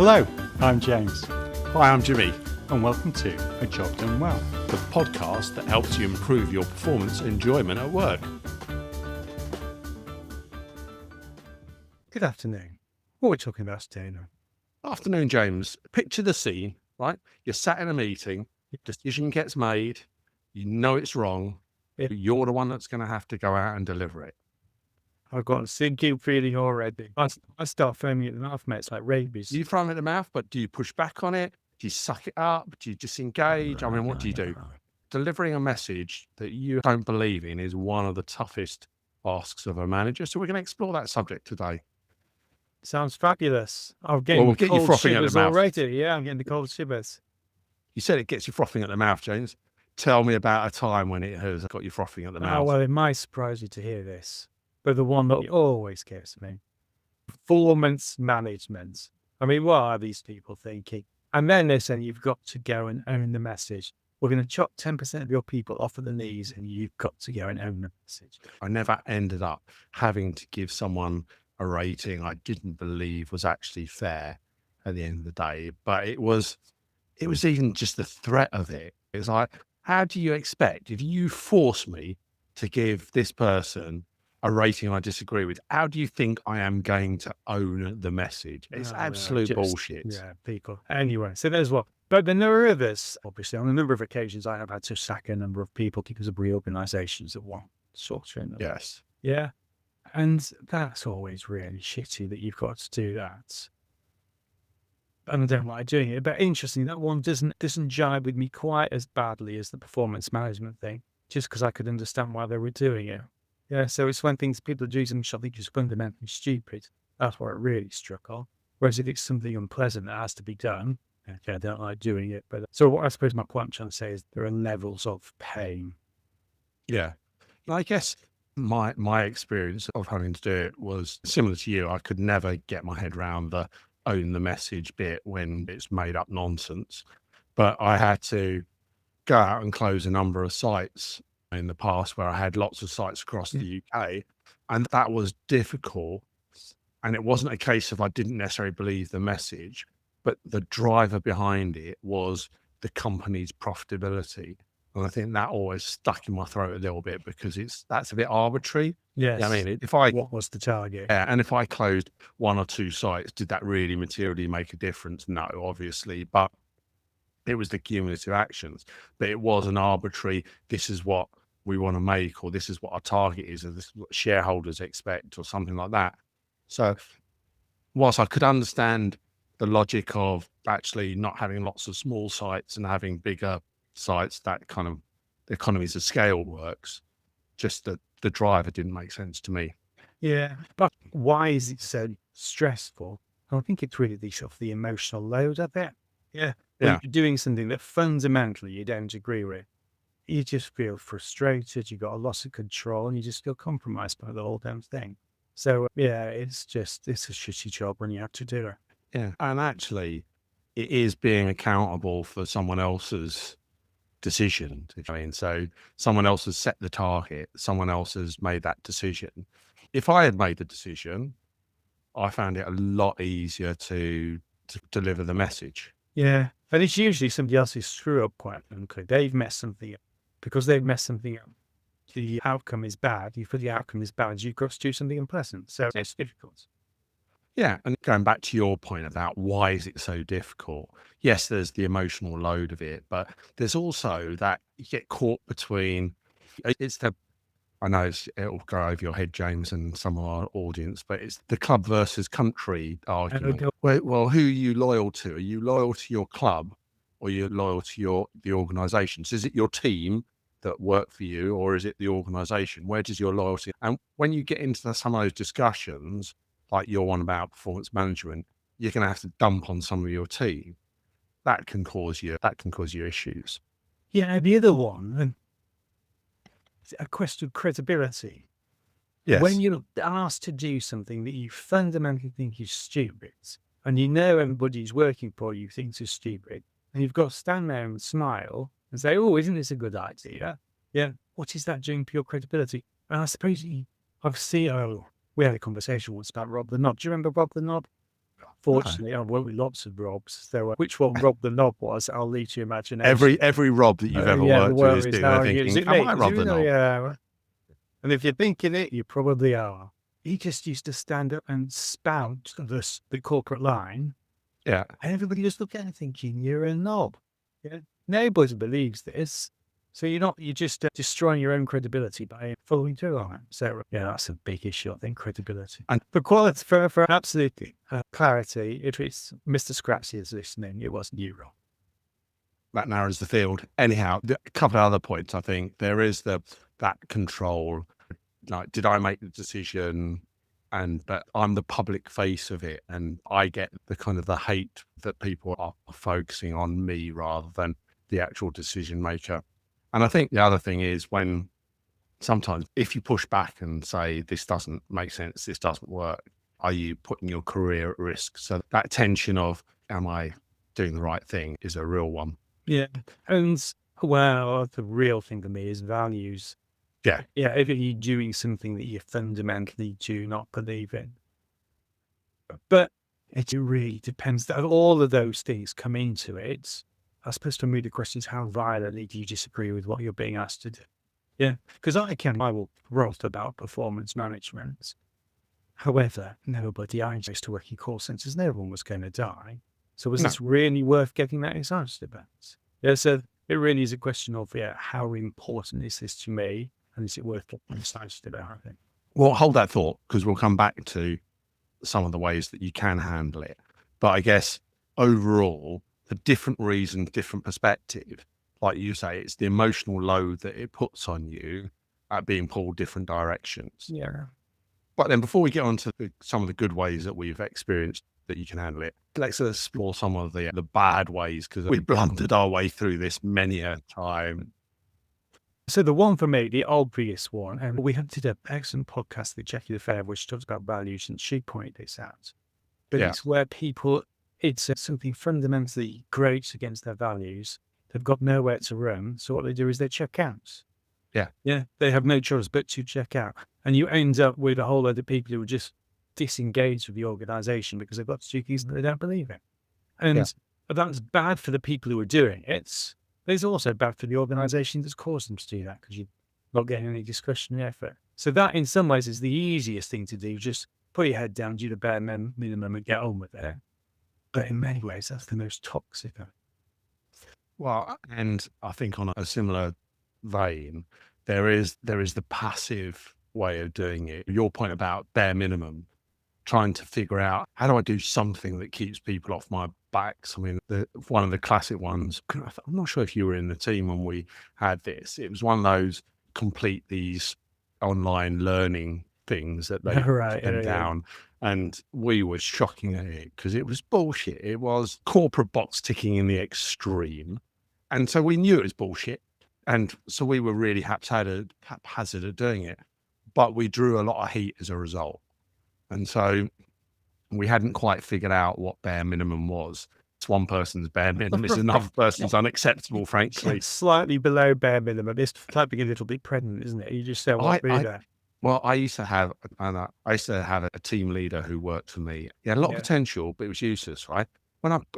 Hello, I'm James, Hi, I'm Jimmy, and welcome to A Job Done Well. the podcast that helps you improve your performance and enjoyment at work. Good afternoon. What are we talking about today now? Afternoon, James. Picture the scene, right? You're sat in a meeting, decision gets made, you know it's wrong, Yeah. you're the one that's going to have to go out and deliver it. I've got a sinking feeling already. I start foaming at the mouth, mate. It's like rabies. You throw it at the mouth, but do you push back on it? Do you suck it up? Do you disengage? I mean, what do you do? Delivering a message that you don't believe in is one of the toughest tasks of a manager. So we're going to explore that subject today. Sounds fabulous. I'm Well, getting we'll the get you cold frothing at the shivers mouth. already. Yeah, I'm getting the cold shivers. You said it gets you frothing at the mouth, James. Tell me about a time when it has got you frothing at the Oh, mouth. well, it might surprise you to hear this, but the one that always gets me. Performance management. I mean, what are these people thinking? And then they're saying you've got to go and own the message. We're going to chop 10% of your people off of the knees and you've got to go and own the message. I never ended up having to give someone a rating I didn't believe was actually fair at the end of the day. But it was even just the threat of it. It's like, how do you expect, if you force me to give this person a rating I disagree with, how do you think I am going to own the message? It's absolute bullshit. Yeah, people. Anyway, so there's what. But then there are others. Obviously, on a number of occasions, I have had to sack a number of people because of reorganisations at one sort or another. Yes. Yeah. And that's always really shitty that you've got to do that. And I don't like doing it. But interesting, that one doesn't jibe with me quite as badly as the performance management thing, just because I could understand why they were doing it. Yeah, so it's when people do something something just fundamentally stupid. That's what it really struck on. Whereas if it's something unpleasant that has to be done, okay, I don't like doing it. But so what I suppose my point I'm trying to say is there are levels of pain. Yeah. I guess my experience of having to do it was similar to you. I could never get my head around the own the message bit when it's made up nonsense. But I had to go out and close a number of sites in the past where I had lots of sites across the UK, and that was difficult. And it wasn't a case of I didn't necessarily believe the message, but the driver behind it was the company's profitability. And I think that always stuck in my throat a little bit because that's a bit arbitrary. Yes. I mean, What was the target? yeah, and if I closed one or two sites, did that really materially make a difference? No, obviously, but it was the cumulative actions. But it was an arbitrary, this is what we want to make, or this is what our target is, or this is what shareholders expect, or something like that. So whilst I could understand the logic of actually not having lots of small sites and having bigger sites, that kind of economies of scale works, just the driver didn't make sense to me. Yeah, but why is it so stressful? I think it's really the emotional load of it. Yeah. When Yeah. you're doing something that fundamentally you don't agree with, you just feel frustrated, you got a loss of control, and you just feel compromised by the whole damn thing. So yeah, it's a shitty job when you have to do it. Yeah. And actually, it is being accountable for someone else's decision. I mean, so someone else has set the target, someone else has made that decision. If I had made the decision, I found it a lot easier to deliver the message. Yeah, and it's usually somebody else's screw up quite frankly. They've messed something up. Because they've messed something up, the outcome is bad. If the outcome is bad, you've got to do something unpleasant. So it's difficult. Yeah. And going back to your point about why is it so difficult? Yes, there's the emotional load of it, but there's also that you get caught between I know it'll go over your head, James, and some of our audience, but it's the club versus country argument. Well, who are you loyal to? Are you loyal to your club or are you loyal to the organisation? So is it your team that work for you or is it the organisation? Where does your loyalty? And when you get into some of those discussions, like your one about performance management, you're going to have to dump on some of your team. That can cause you issues. Yeah, the other one, a question of credibility. Yes. When you're asked to do something that you fundamentally think is stupid, and you know everybody's working for you thinks is stupid, and you've got to stand there and smile and say, "Oh, isn't this a good idea?" Yeah. What is that doing for your credibility? And I suppose we had a conversation once about Rob the Knob. Do you remember Rob the Knob? Fortunately, I worked with lots of Robs. So which one Rob the knob was, I'll leave to your imagination. Every Rob that you've ever Yeah, the worked with word is is doing, now, they're is thinking, it am me? I Is Rob it the knob? yeah. And if you're thinking it, you probably are. He just used to stand up and spout the corporate line, Yeah. and everybody just looked at him thinking, you're a knob. Yeah. Nobody believes this. So you're just destroying your own credibility by following through on it. So yeah, that's a big issue, I think, credibility. And- for quality, for absolute clarity, if it's Mr. Scratchy is listening, it wasn't you, Rob. That narrows the field. Anyhow, a couple of other points. I think there is that control. Like, did I make the decision? But I'm the public face of it, and I get the kind of the hate that people are focusing on me rather than the actual decision maker. And I think the other thing is when sometimes if you push back and say, this doesn't make sense, this doesn't work, are you putting your career at risk? So that tension of, am I doing the right thing, is a real one. Yeah. And well, the real thing for me is values. Yeah. Yeah. If you're doing something that you fundamentally do not believe in. But it really depends. All of those things come into it. I suppose for me, the question is how violently do you disagree with what you're being asked to do? Yeah. Because I will roast about performance management. However, nobody I used to work in call centers, no one was going to die. So was No. this really worth getting that excited about? Yeah, so it really is a question of, how important is this to me? And is it worth getting excited about, I think? Well, hold that thought, because we'll come back to some of the ways that you can handle it. But I guess overall, for different reasons, different perspective, like you say, it's the emotional load that it puts on you at being pulled different directions. Yeah. But then before we get on to some of the good ways that we've experienced that you can handle it, let's explore some of the bad ways, because we've blundered our way through this many a time. So the one for me, the obvious one, and we did an excellent podcast with Jackie Lefebvre, which talks about values, and she pointed this out. But Yeah. it's where it's something fundamentally grates against their values. They've got nowhere to run. So what they do is they check out. Yeah. Yeah. They have no choice but to check out. And you end up with a whole load of people who are just disengaged with the organization because they've got to do things that they don't believe in. And that's bad for the people who are doing it. But it's also bad for the organization that's caused them to do that because you're not getting any discretionary effort. So that in some ways is the easiest thing to do. Just put your head down, do the bare minimum and get on with it. But in many ways, that's the most toxic. Well, and I think on a similar vein, there is the passive way of doing it. Your point about bare minimum, trying to figure out how do I do something that keeps people off my backs. I mean, one of the classic ones, I'm not sure if you were in the team when we had this. It was one of those complete these online learning things that they put down. And we were shocking at it because it was bullshit. It was corporate box ticking in the extreme. And so we knew it was bullshit. And so we were really haphazard at doing it. But we drew a lot of heat as a result. And so we hadn't quite figured out what bare minimum was. It's one person's bare minimum, it's another person's unacceptable, frankly. It's slightly below bare minimum. It's like being a little bit pregnant, isn't it? You just say, what reader? Well, I used to have a team leader who worked for me. He had a lot of potential, but it was useless, right?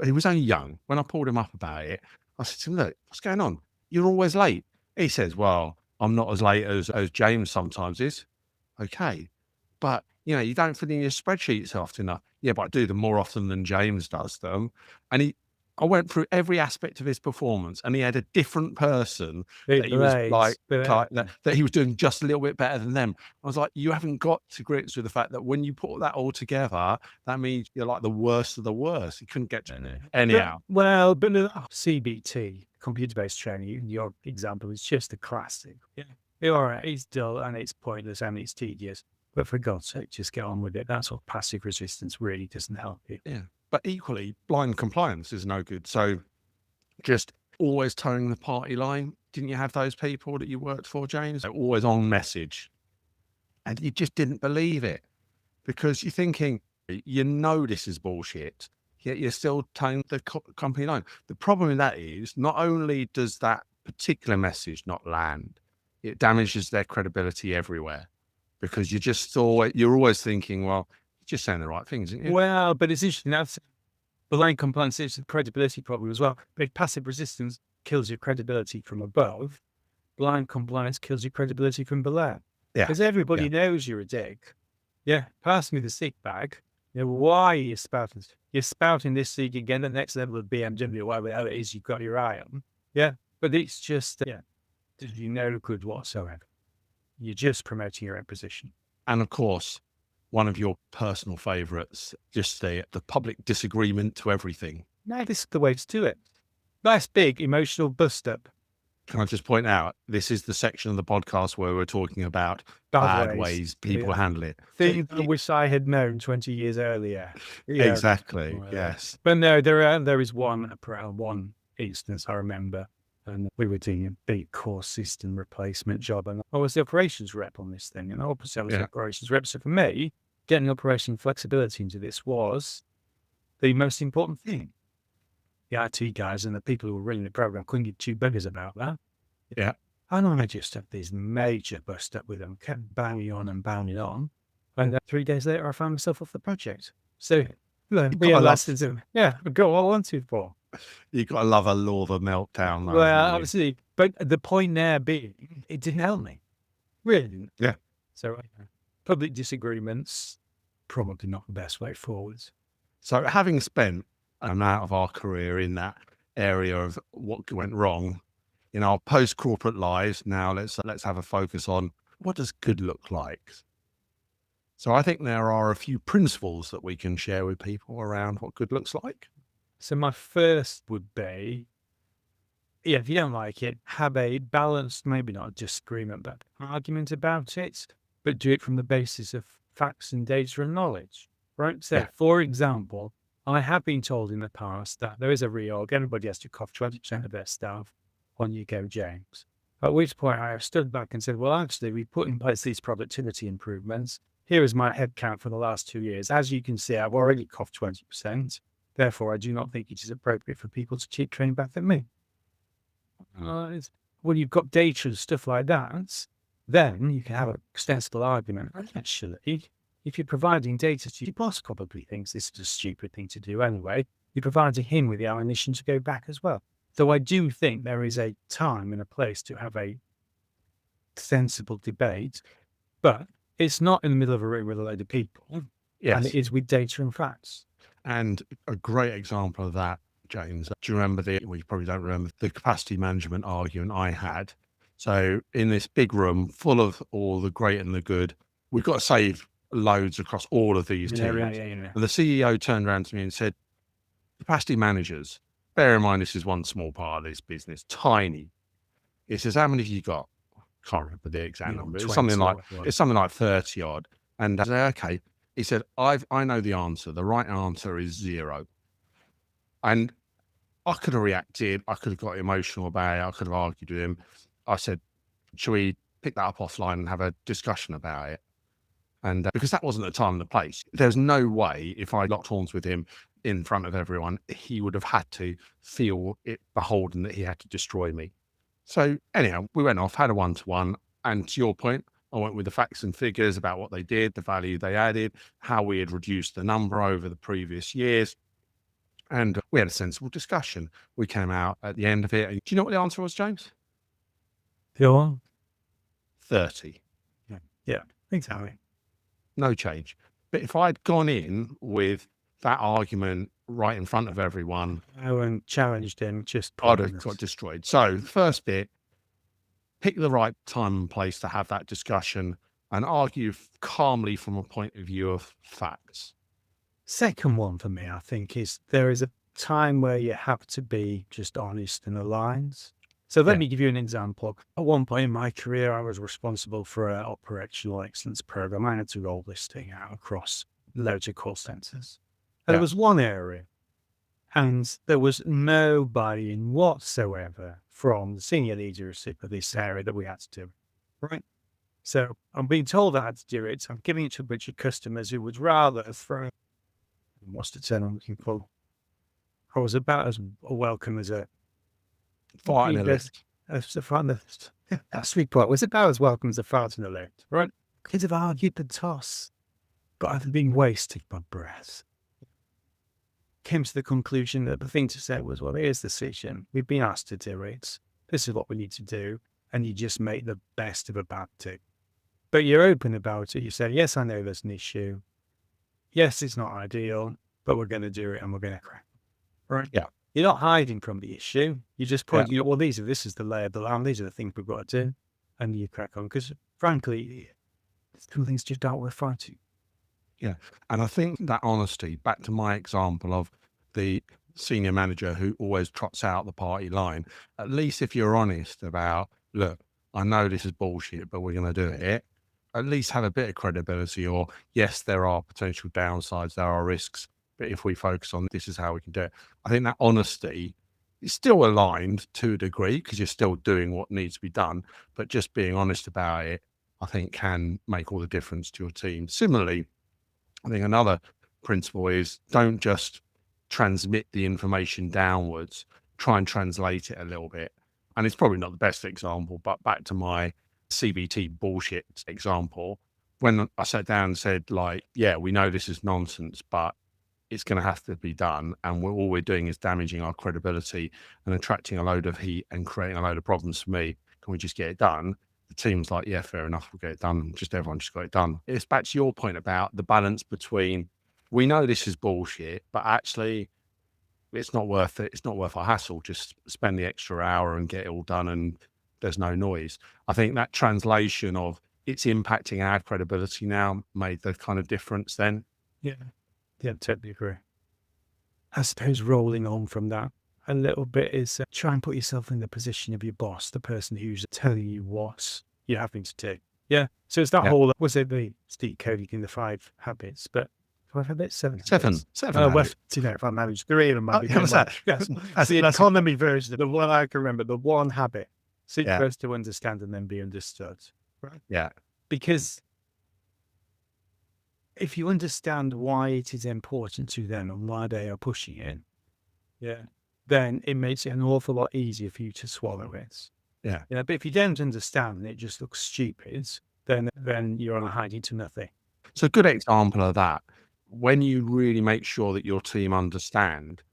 He was only young. When I pulled him up about it, I said to him, look, what's going on? You're always late. He says, well, I'm not as late as James sometimes is. Okay. But, you don't fill in your spreadsheets often enough. Yeah, but I do them more often than James does them. And I went through every aspect of his performance, and he had a different person that he was that he was doing just a little bit better than them. I was like, you haven't got to grips with the fact that when you put that all together, that means you're like the worst of the worst. You couldn't get to anyhow. But CBT, computer-based training, your example is just a classic. Yeah, all right, it's dull and it's pointless and it's tedious. But for God's sake, just get on with it. That's what passive resistance really doesn't help you. Yeah. But equally, blind compliance is no good. So just always towing the party line. Didn't you have those people that you worked for, James? They're always on message. And you just didn't believe it because you're thinking, this is bullshit, yet you're still towing the company line. The problem with that is not only does that particular message not land, it damages their credibility everywhere. Because you're always thinking, well, just saying the right things, isn't you? Well, but it's interesting. That's blind compliance is a credibility problem as well. But if passive resistance kills your credibility from above, blind compliance kills your credibility from below. Yeah. Because everybody Yeah. knows you're a dick. Yeah, pass me the sick bag. You know, why are you spouting? You're spouting this so you can get the next level of BMW, whatever it is you've got your eye on. Yeah, but it's just, did you no good whatsoever. You're just promoting your own position. And of course, one of your personal favorites, just the public disagreement to everything. No, this is the way to do it. Nice big emotional bust up. Can I just point out, this is the section of the podcast where we're talking about Bad bad ways. ways people handle it. Things I wish I had known 20 years earlier. Yeah. Exactly. Yes. But no, there is one instance I remember, and we were doing a big core system replacement job, and I was the operations rep on this thing, and I was the operations rep. So for me, getting operation flexibility into this was the most important thing. The IT guys and the people who were running the program couldn't give two buggers about that. Yeah. And I just had this major bust up with them, kept banging on and banging on. And 3 days later, I found myself off the project. So, lessons. Yeah, go all I wanted for. You've got to love a law of a meltdown. Though, Well, absolutely. But the point there being, it didn't help me. Really didn't. Yeah. So, public disagreements, probably not the best way forward. So having spent an amount of our career in that area of what went wrong in our post-corporate lives, now let's have a focus on what does good look like. So I think there are a few principles that we can share with people around what good looks like. So my first would be, if you don't like it, have a balanced, maybe not a disagreement, but argument about it, but do it from the basis of facts and data and knowledge, right? So, for example, I have been told in the past that there is a reorg, everybody has to cough 20% of their staff. On you go, James. At which point I have stood back and said, well, actually, we put in place these productivity improvements. Here is my head count for the last 2 years. As you can see, I've already coughed 20%. Therefore, I do not think it is appropriate for people to keep coming back at me. When you've got data and stuff like that, then you can have an extensible argument. Actually, if you're providing data to your boss, probably thinks this is a stupid thing to do anyway. You're providing him with the ammunition to go back as well. So I do think there is a time and a place to have a sensible debate, but it's not in the middle of a room with a load of people. Yes. And it is with data and facts. And a great example of that, James, do you remember you probably don't remember the capacity management argument I had. So in this big room full of all the great and the good, we've got to save loads across all of these teams. And the CEO turned around to me and said, capacity managers, bear in mind, this is one small part of this business, tiny. He says, how many have you got? Can't remember the exact number. It's something like 30 odd. And I said, okay. He said, I know the answer. The right answer is 0. And I could have reacted. I could have got emotional about it. I could have argued with him. I said, should we pick that up offline and have a discussion about it? And because that wasn't the time and the place, there's no way if I locked horns with him in front of everyone, he would have had to feel it beholden that he had to destroy me. So anyhow, we went off, had a one-to-one. And to your point, I went with the facts and figures about what they did, the value they added, how we had reduced the number over the previous years. And we had a sensible discussion. We came out at the end of it. Do you know what the answer was, James? Go on. 30. Yeah, exactly. No change. But if I'd gone in with that argument right in front of everyone, I wouldn't challenged him, I'd have got destroyed. So the first bit, pick the right time and place to have that discussion and argue calmly from a point of view of facts. Second one for me, I think, is there is a time where you have to be just honest and aligned. So let me give you an example. At one point in my career, I was responsible for an operational excellence program. I had to roll this thing out across loads of call centers. And there was one area, and there was no buy-in whatsoever from the senior leadership of this area that we had to do. Right? So I'm being told I had to do it. I'm giving it to a bunch of customers who would rather throw, what's the term I'm looking for? I was about as welcome as a fart in a lift. That's sweet part. Was about as welcome as a fart in a lift, right? Kids have argued the toss. but I've been wasting my breath. Came to the conclusion that the thing to say was, well, here's the decision. We've been asked to do it. This is what we need to do. And you just make the best of a bad thing. But you're open about it. You say, yes, I know there's an issue. Yes, it's not ideal, but we're going to do it and we're going to crack. Right? Yeah. You're not hiding from the issue. You're just Yeah. pointing out, well, this is the lay of the land. These are the things we've got to do. And you crack on. Because frankly, some things just aren't worth fighting. Yeah. And I think that honesty, back to my example of the senior manager who always trots out the party line, at least if you're honest about, look, I know this is bullshit, but we're going to do it, at least have a bit of credibility. Or yes, there are potential downsides, there are risks, but if we focus on this is how we can do it. I think that honesty is still aligned to a degree because you're still doing what needs to be done, but just being honest about it, I think can make all the difference to your team. Similarly, I think another principle is don't just transmit the information downwards, try and translate it a little bit. And it's probably not the best example, but back to my CBT bullshit example, when I sat down and said, like, yeah, we know this is nonsense, but it's going to have to be done. And all we're doing is damaging our credibility and attracting a load of heat and creating a load of problems for me. Can we just get it done? The team's like, yeah, fair enough, we'll get it done. Just everyone just got it done. It's back to your point about the balance between, we know this is bullshit, but actually it's not worth it. It's not worth our hassle. Just spend the extra hour and get it all done and there's no noise. I think that translation of it's impacting our credibility now made the kind of difference then. Yeah. Yeah, totally agree. I suppose rolling on from that a little bit is try and put yourself in the position of your boss, the person who's telling you what you're having to do. Yeah. So it's that whole, was it the Steve Cody in the 5 habits, but 5 habits, 7 habits. Seven. Well, you know, if I manage 3 of them, might be yeah, what's that? Yes. That's the economy version of the one I can remember, the 1 habit. Seek first to understand and then be understood. Right. Yeah. Because if you understand why it is important to them and why they are pushing it, then it makes it an awful lot easier for you to swallow it. Yeah. But if you don't understand and it just looks stupid, then you're on a hiding to nothing. So a good example of that, when you really make sure that your team understand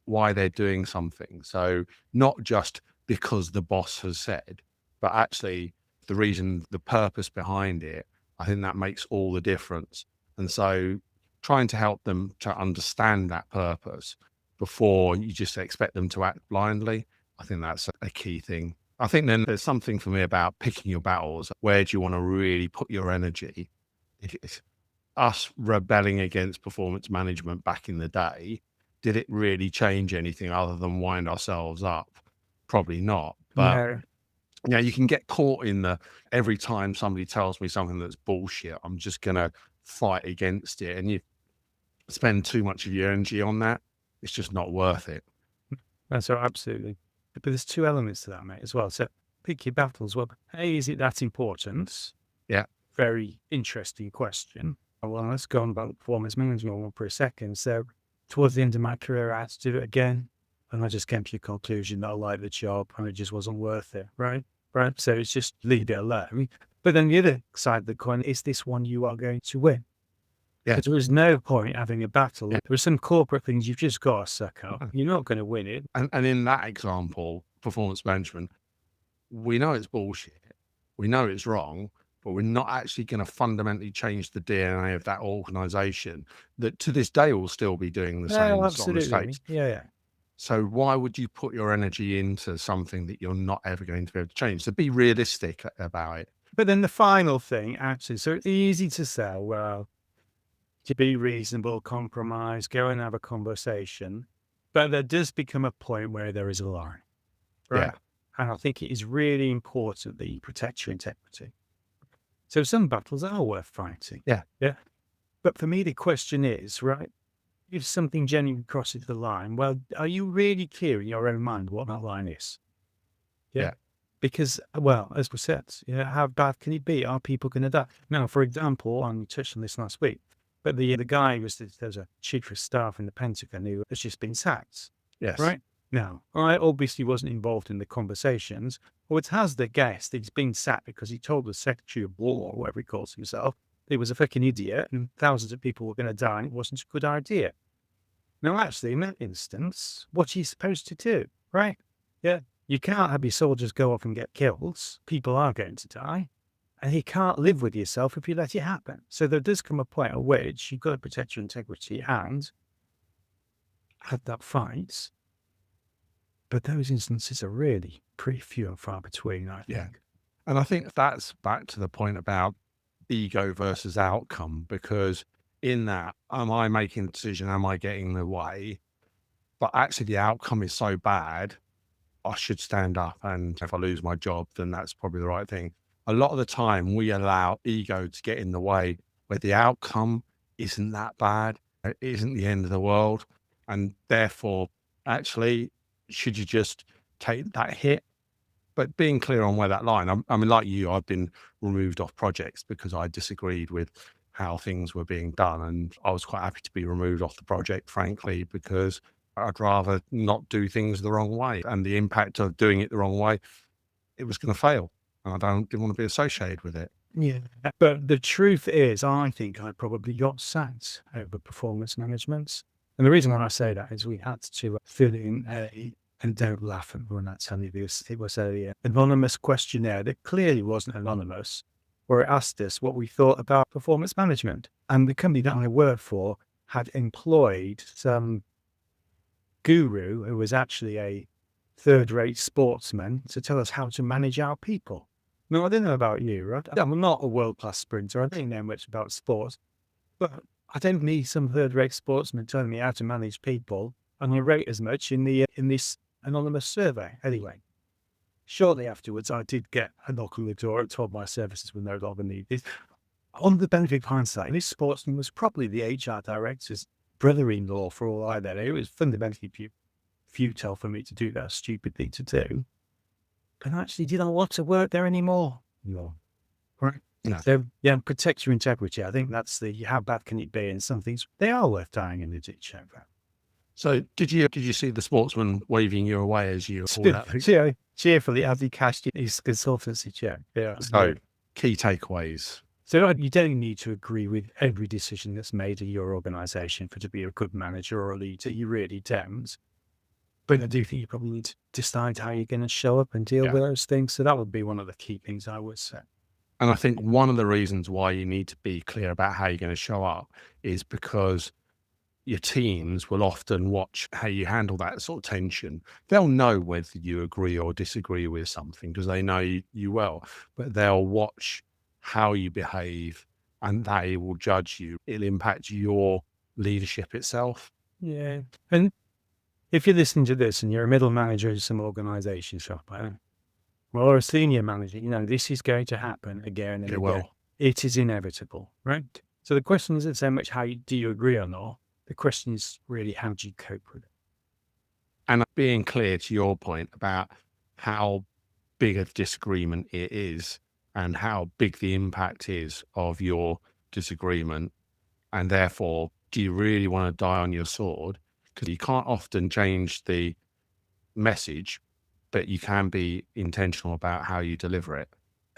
why they're doing something. So not just because the boss has said, but actually the reason, the purpose behind it, I think that makes all the difference. And so trying to help them to understand that purpose before you just expect them to act blindly, I think that's a key thing. I think then there's something for me about picking your battles. Where do you want to really put your energy? If us rebelling against performance management back in the day, did it really change anything other than wind ourselves up? Probably not. But you can get caught in the, every time somebody tells me something that's bullshit, I'm just going to fight against it. And you spend too much of your energy on that. It's just not worth it. That's so absolutely. But there's 2 elements to that, mate, as well. So pick your battles. Well, hey, is it that important? Yeah. Very interesting question. Well, let's go on about performance management for a second. So towards the end of my career, I had to do it again. And I just came to the conclusion that I liked the job and it just wasn't worth it. Right. So it's just leave it alone. But then the other side of the coin is this one you are going to win. Yeah. Because there is no point having a battle. There are some corporate things you've just got to suck up. You're not going to win it. And in that example, performance management, we know it's bullshit. We know it's wrong, but we're not actually going to fundamentally change the DNA of that organization that to this day will still be doing the same sort of mistakes. Yeah. So why would you put your energy into something that you're not ever going to be able to change? So be realistic about it. But then the final thing, actually, so it's easy to sell, well, to be reasonable, compromise, go and have a conversation. But there does become a point where there is a line. Right? Yeah. And I think it is really important that you protect your integrity. So some battles are worth fighting. Yeah. But for me, the question is, right, if something genuinely crosses the line, well, are you really clear in your own mind what that line is? Yeah. Because, well, as we said, how bad can it be? Are people going to die? Now, for example, we touched on this last week, but the guy there's a chief of staff in the Pentagon who has just been sacked. Yes. Right? Now, I obviously wasn't involved in the conversations, or it has the guess that he's been sacked because he told the Secretary of War, or whatever he calls himself, he was a fucking idiot and thousands of people were going to die and it wasn't a good idea. Now, actually, in that instance, what are you supposed to do, right? Yeah. You can't have your soldiers go off and get killed. People are going to die. And you can't live with yourself if you let it happen. So there does come a point at which you've got to protect your integrity and have that fight. But those instances are really pretty few and far between, I think. Yeah. And I think that's back to the point about ego versus outcome, because in that, am I making the decision? Am I getting in the way? But actually the outcome is so bad, I should stand up. And if I lose my job, then that's probably the right thing. A lot of the time we allow ego to get in the way where the outcome isn't that bad. It isn't the end of the world. And therefore, actually, should you just take that hit? But being clear on where that line, I mean, like you, I've been removed off projects because I disagreed with how things were being done. And I was quite happy to be removed off the project, frankly, because I'd rather not do things the wrong way. And the impact of doing it the wrong way, it was going to fail. And didn't want to be associated with it. Yeah. But the truth is, I think I probably got sacked over performance management. And the reason why I say that is we had to fill in and don't laugh at me when I tell you this, it was an anonymous questionnaire that clearly wasn't anonymous, where it asked us what we thought about performance management. And the company that I worked for had employed some guru who was actually a third-rate sportsman to tell us how to manage our people. Now, I don't know about you, right? I'm not a world-class sprinter. I don't know much about sports, but I don't need some third-rate sportsman telling me how to manage people, and I rate as much in this anonymous survey. Anyway, shortly afterwards, I did get a knock on the door and told my services were no longer needed. On the benefit of hindsight, this sportsman was probably the HR director's brother-in-law for all I know. It was fundamentally futile for me to do that stupid thing to do. But actually, did I want to work there anymore? No. Right. No. So, yeah, protect your integrity. I think that's how bad can it be? And some things, they are worth dying in the ditch over. So did you see the sportsman waving you away as you pulled out? Yeah, cheerfully as he cashed in his consultancy check. Yeah. So key takeaways. So you don't need to agree with every decision that's made in your organization to be a good manager or a leader. You really don't. But I do think you probably need to decide how you're going to show up and deal with those things. So that would be one of the key things I would say. And I think one of the reasons why you need to be clear about how you're going to show up is because your teams will often watch how you handle that sort of tension. They'll know whether you agree or disagree with something because they know you well, but they'll watch how you behave and they will judge you. It'll impact your leadership itself. Yeah. And if you're listening to this and you're a middle manager in some organization, or a senior manager, this is going to happen again and again. It is inevitable, right? So the question isn't so much do you agree or not? The question is really, how do you cope with it? And being clear to your point about how big a disagreement it is and how big the impact is of your disagreement. And therefore, do you really want to die on your sword? Because you can't often change the message, but you can be intentional about how you deliver it.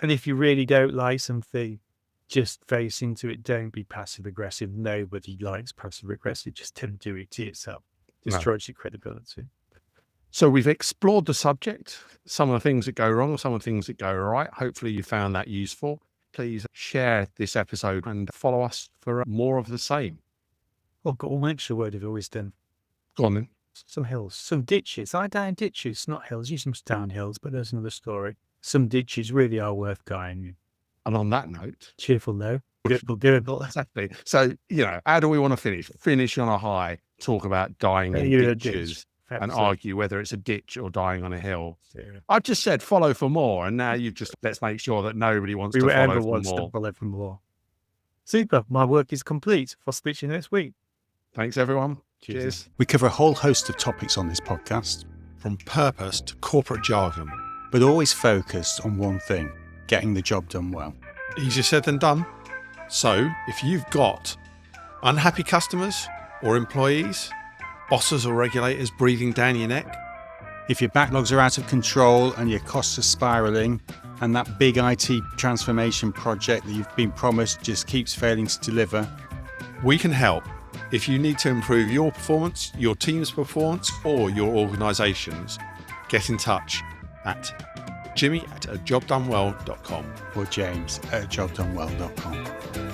And if you really don't like something, just face into it. Don't be passive aggressive. Nobody likes passive aggressive. Just don't do it to yourself. Destroys your credibility. So we've explored the subject, some of the things that go wrong, some of the things that go right. Hopefully you found that useful. Please share this episode and follow us for more of the same. Well, got one extra word of wisdom. Go on then. Some hills, some ditches. I down ditches, not hills. You some down hills, but there's another story. Some ditches really are worth going in. And on that note, cheerful no, doable. Exactly. So, how do we want to finish? Finish on a high, talk about dying in ditches and argue whether it's a ditch or dying on a hill. Yeah. I've just said follow for more, and now let's make sure that nobody wants to follow for more. Super. My work is complete. I'll speak to you next week. Thanks, everyone. Cheers. We cover a whole host of topics on this podcast, from purpose to corporate jargon, but always focused on one thing: getting the job done well. Easier said than done. So if you've got unhappy customers or employees, bosses or regulators breathing down your neck, if your backlogs are out of control and your costs are spiraling, and that big IT transformation project that you've been promised just keeps failing to deliver, we can help. If you need to improve your performance, your team's performance, or your organisation's, get in touch at jimmy@ajobdonewell.com or James@jobdonewell.com.